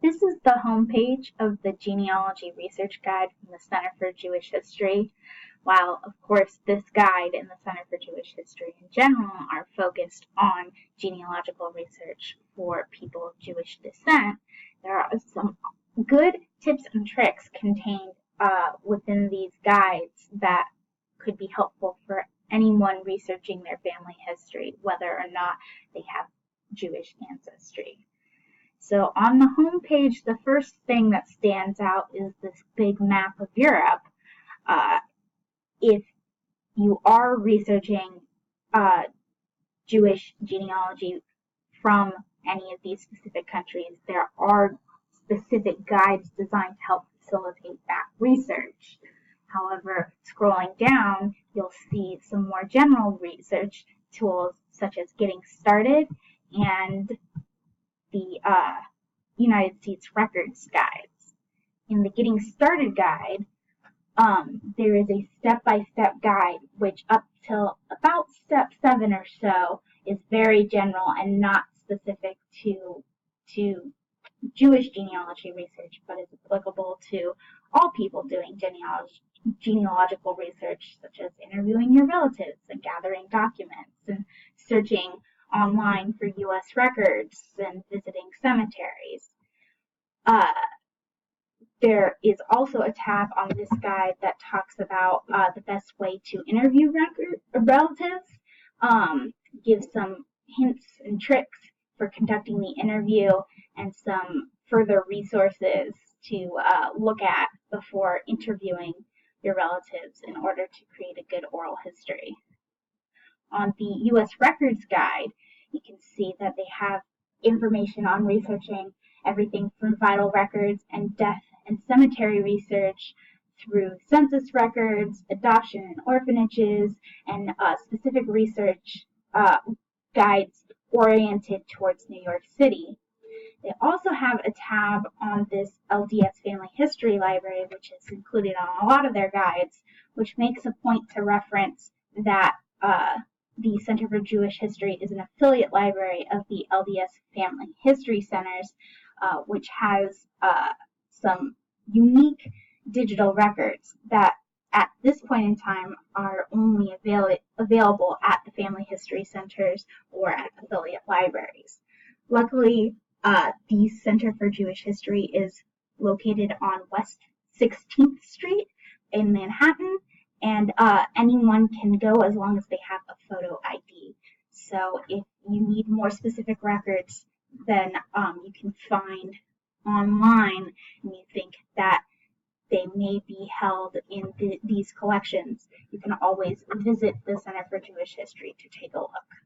This is the homepage of the Genealogy Research Guide from the Center for Jewish History. While, of course, this guide and the Center for Jewish History in general are focused on genealogical research for people of Jewish descent, there are some good tips and tricks contained within these guides that could be helpful for anyone researching their family history, whether or not they have Jewish ancestry. So on the home page, the first thing that stands out is this big map of Europe. If you are researching Jewish genealogy from any of these specific countries, there are specific guides designed to help facilitate that research. However, scrolling down, you'll see some more general research tools such as Getting Started and the United States Records Guides. In the Getting Started guide, there is a step-by-step guide, which up till about step 7 or so is very general and not specific to Jewish genealogy research, but is applicable to all people doing genealogical research, such as interviewing your relatives and gathering documents and searching online for U.S. records and visiting cemeteries. There is also a tab on this guide that talks about the best way to interview relatives, gives some hints and tricks for conducting the interview, and some further resources to look at before interviewing your relatives in order to create a good oral history. On the U.S. Records Guide, you can see that they have information on researching everything from vital records and death and cemetery research through census records, adoption and orphanages, and specific research guides oriented towards New York City. They also have a tab on this LDS Family History Library, which is included on a lot of their guides, which makes a point to reference that the Center for Jewish History is an affiliate library of the LDS Family History Centers, which has some unique digital records that at this point in time are only available at the Family History Centers or at affiliate libraries. Luckily, the Center for Jewish History is located on West 16th Street in Manhattan, and anyone can go as long as they have a photo ID. So if you need more specific records than you can find online and you think that they may be held in these collections, you can always visit the Center for Jewish History to take a look.